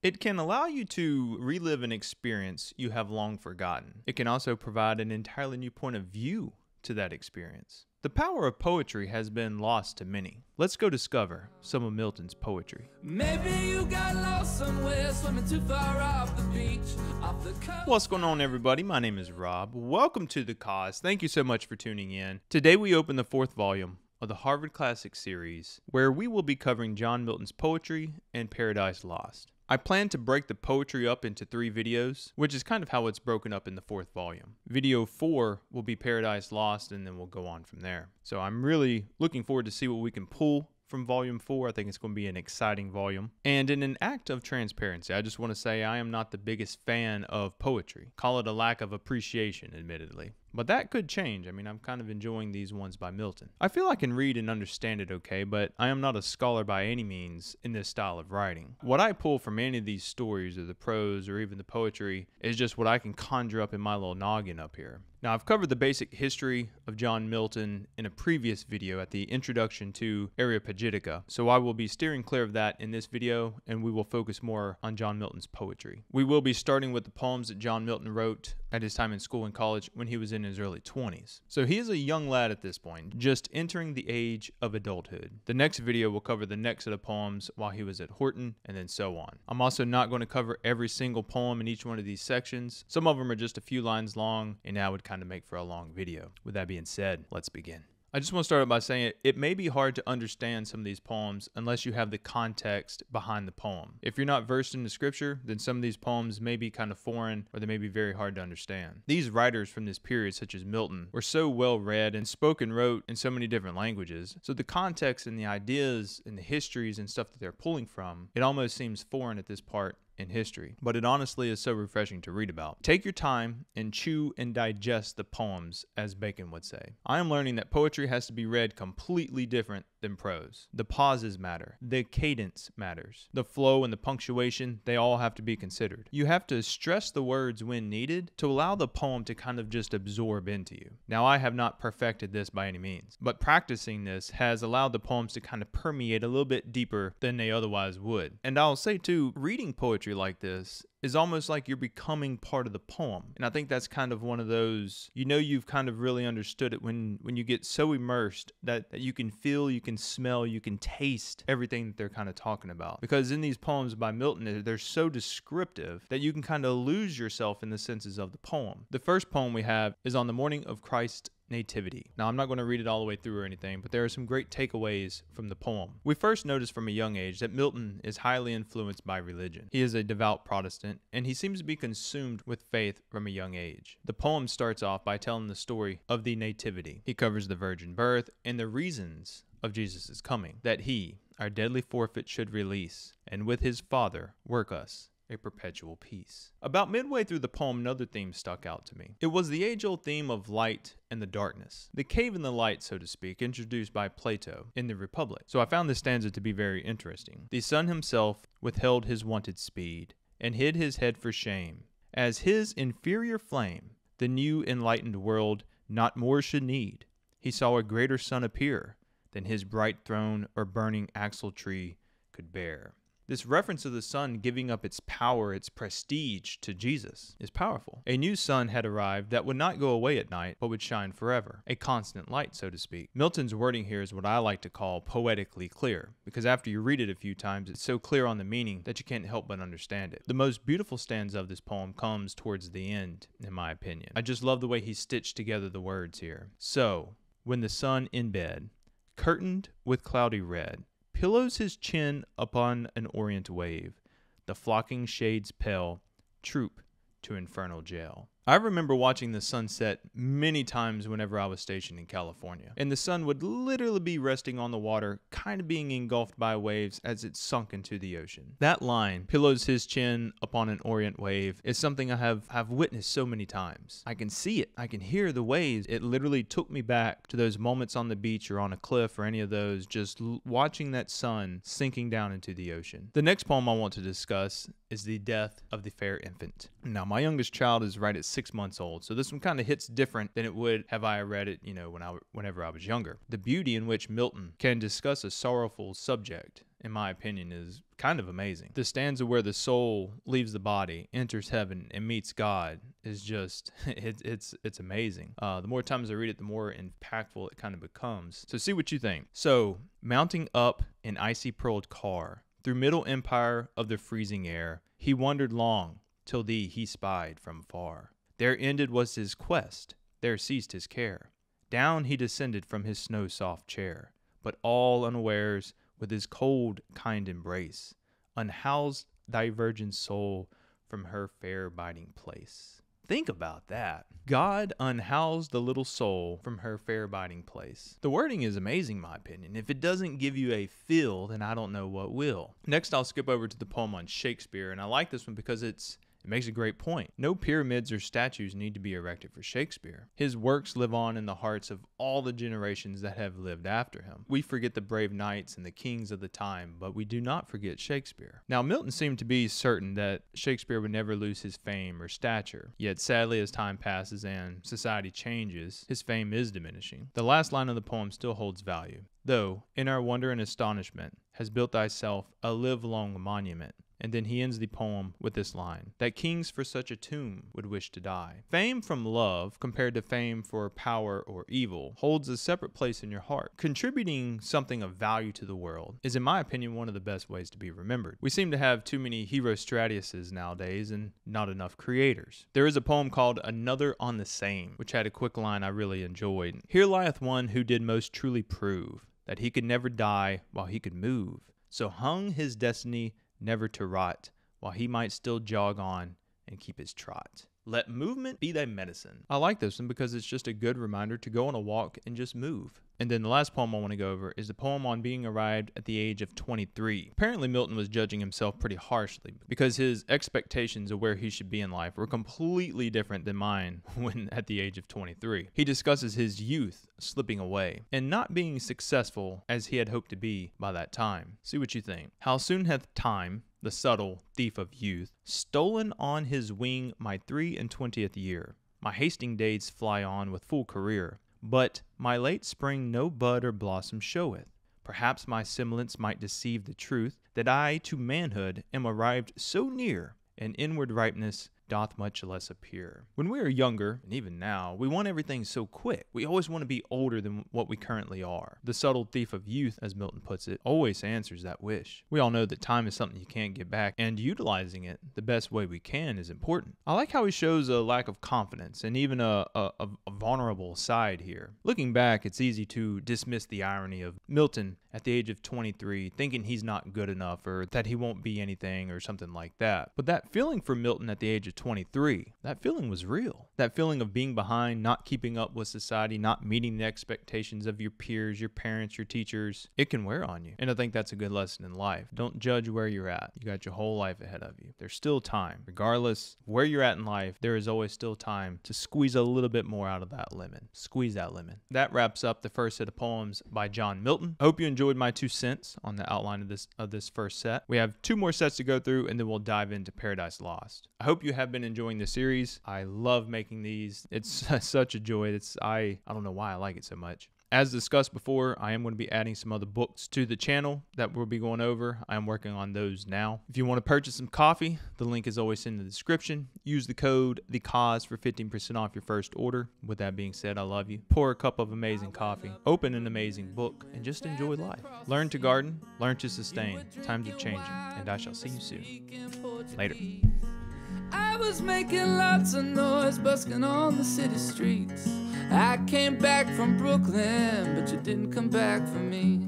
It can allow you to relive an experience you have long forgotten. It can also provide an entirely new point of view to that experience. The power of poetry has been lost to many. Let's go discover some of Milton's poetry. Maybe you got lost somewhere, swimming too far off the beach, off the coast. What's going on, everybody? My name is Rob. Welcome to The Cause. Thank you so much for tuning in. Today we open the fourth volume of the Harvard Classics series, where we will be covering John Milton's poetry and Paradise Lost. I plan to break the poetry up into 3 videos, which is kind of how it's broken up in the 4th volume. Video 4 will be Paradise Lost, and then we'll go on from there. So I'm really looking forward to see what we can pull from Volume 4. I think it's going to be an exciting volume. And in an act of transparency, I just want to say I am not the biggest fan of poetry. Call it a lack of appreciation, admittedly. But that could change. I mean, I'm kind of enjoying these ones by Milton. I feel I can read and understand it okay, but I am not a scholar by any means in this style of writing. What I pull from any of these stories or the prose or even the poetry is just what I can conjure up in my little noggin up here. Now, I've covered the basic history of John Milton in a previous video at the introduction to Areopagitica, so I will be steering clear of that in this video, and we will focus more on John Milton's poetry. We will be starting with the poems that John Milton wrote at his time in school and college when he was in his early 20s. So he is a young lad at this point, just entering the age of adulthood. The next video will cover the next set of poems while he was at Horton, and then so on. I'm also not going to cover every single poem in each one of these sections. Some of them are just a few lines long, and that would kind of make for a long video. With that being said, let's begin. I just want to start out by saying it may be hard to understand some of these poems unless you have the context behind the poem. If you're not versed in the scripture, then some of these poems may be kind of foreign or they may be very hard to understand. These writers from this period, such as Milton, were so well read and spoke and wrote in so many different languages. So the context and the ideas and the histories and stuff that they're pulling from, it almost seems foreign at this part in history, but it honestly is so refreshing to read about. Take your time and chew and digest the poems, as Bacon would say. I am learning that poetry has to be read completely different than prose. The pauses matter. The cadence matters. The flow and the punctuation, they all have to be considered. You have to stress the words when needed to allow the poem to kind of just absorb into you. Now, I have not perfected this by any means, but practicing this has allowed the poems to kind of permeate a little bit deeper than they otherwise would. And I'll say too, reading poetry like this is almost like you're becoming part of the poem. And I think that's kind of one of those, you've kind of really understood it when you get so immersed that you can feel, you can smell, you can taste everything that they're kind of talking about. Because in these poems by Milton, they're so descriptive that you can kind of lose yourself in the senses of the poem. The first poem we have is on the morning of Christ's nativity. Now, I'm not going to read it all the way through or anything, but there are some great takeaways from the poem. We first notice from a young age that Milton is highly influenced by religion. He is a devout Protestant, and he seems to be consumed with faith from a young age. The poem starts off by telling the story of the nativity. He covers the virgin birth and the reasons of Jesus' coming, that he, our deadly forfeit, should release, and with his Father work us a perpetual peace. About midway through the poem, another theme stuck out to me. It was the age-old theme of light and the darkness. The cave and the light, so to speak, introduced by Plato in the Republic. So I found this stanza to be very interesting. The sun himself withheld his wonted speed, and hid his head for shame, as his inferior flame the new enlightened world not more should need. He saw a greater sun appear than his bright throne or burning axle tree could bear. This reference of the sun giving up its power, its prestige to Jesus is powerful. A new sun had arrived that would not go away at night, but would shine forever. A constant light, so to speak. Milton's wording here is what I like to call poetically clear, because after you read it a few times, it's so clear on the meaning that you can't help but understand it. The most beautiful stanza of this poem comes towards the end, in my opinion. I just love the way he stitched together the words here. So, when the sun in bed, curtained with cloudy red, pillows his chin upon an Orient wave, the flocking shades pale troop to infernal jail. I remember watching the sunset many times whenever I was stationed in California, and the sun would literally be resting on the water, kind of being engulfed by waves as it sunk into the ocean. That line, pillows his chin upon an Orient wave, is something I have witnessed so many times. I can see it. I can hear the waves. It literally took me back to those moments on the beach or on a cliff or any of those, just watching that sun sinking down into the ocean. The next poem I want to discuss is The Death of the Fair Infant. Now, my youngest child is right at 6 months old, so this one kind of hits different than it would have I read it, whenever I was younger. The beauty in which Milton can discuss a sorrowful subject in my opinion, is kind of amazing. The stanza where the soul leaves the body, enters heaven, and meets God is just, it's amazing. The more times I read it, the more impactful it kind of becomes. So see what you think. So, mounting up an icy pearled car, through middle empire of the freezing air, he wandered long, till thee he spied from far. There ended was his quest, there ceased his care. Down he descended from his snow-soft chair, but all unawares, with his cold, kind embrace, unhoused thy virgin soul from her fair biding place. Think about that. God unhoused the little soul from her fair biding place. The wording is amazing, in my opinion. If it doesn't give you a feel, then I don't know what will. Next, I'll skip over to the poem on Shakespeare, and I like this one because it makes a great point. No pyramids or statues need to be erected for Shakespeare. His works live on in the hearts of all the generations that have lived after him. We forget the brave knights and the kings of the time, but we do not forget Shakespeare. Now, Milton seemed to be certain that Shakespeare would never lose his fame or stature. Yet, sadly, as time passes and society changes, his fame is diminishing. The last line of the poem still holds value. Though, in our wonder and astonishment, has built thyself a livelong monument. And then he ends the poem with this line, that kings for such a tomb would wish to die. Fame from love, compared to fame for power or evil, holds a separate place in your heart. Contributing something of value to the world is, in my opinion, one of the best ways to be remembered. We seem to have too many Herostratuses nowadays and not enough creators. There is a poem called Another on the Same, which had a quick line I really enjoyed. Here lieth one who did most truly prove that he could never die while he could move. So hung his destiny never to rot, while he might still jog on and keep his trot. Let movement be thy medicine. I like this one because it's just a good reminder to go on a walk and just move. And then the last poem I want to go over is the poem on being arrived at the age of 23. Apparently Milton was judging himself pretty harshly because his expectations of where he should be in life were completely different than mine when at the age of 23. He discusses his youth slipping away and not being successful as he had hoped to be by that time. See what you think. How soon hath time, the subtle thief of youth, stolen on his wing my 23 year. My hasting days fly on with full career, but my late spring no bud or blossom showeth. Perhaps my semblance might deceive the truth, that I to manhood am arrived so near, and inward ripeness doth much less appear. When we are younger, and even now, we want everything so quick. We always want to be older than what we currently are. The subtle thief of youth, as Milton puts it, always answers that wish. We all know that time is something you can't get back, and utilizing it the best way we can is important. I like how he shows a lack of confidence and even a vulnerable side here. Looking back, it's easy to dismiss the irony of Milton at the age of 23 thinking he's not good enough or that he won't be anything or something like that. But that feeling for Milton at the age of 23, that feeling was real. That feeling of being behind, not keeping up with society, not meeting the expectations of your peers, your parents, your teachers, it can wear on you. And I think that's a good lesson in life. Don't judge where you're at. You got your whole life ahead of you. There's still time. Regardless of where you're at in life, there is always still time to squeeze a little bit more out of that lemon. Squeeze that lemon. That wraps up the first set of poems by John Milton. I hope you enjoyed my 2 cents on the outline of this first set. We have 2 more sets to go through, and then we'll dive into Paradise Lost. I hope you have been enjoying the series. I love making these. It's such a joy. I don't know why I like it so much. As discussed before, I am going to be adding some other books to the channel that we'll be going over. I am working on those now. If you want to purchase some coffee, the link is always in the description. Use the code THECAUSE for 15% off your first order. With that being said, I love you. Pour a cup of amazing coffee, open an amazing book, and just enjoy life. Learn to garden, learn to sustain. Times are changing, and I shall see you soon. Later. I was making lots of noise, busking on the city streets. I came back from Brooklyn, but you didn't come back for me.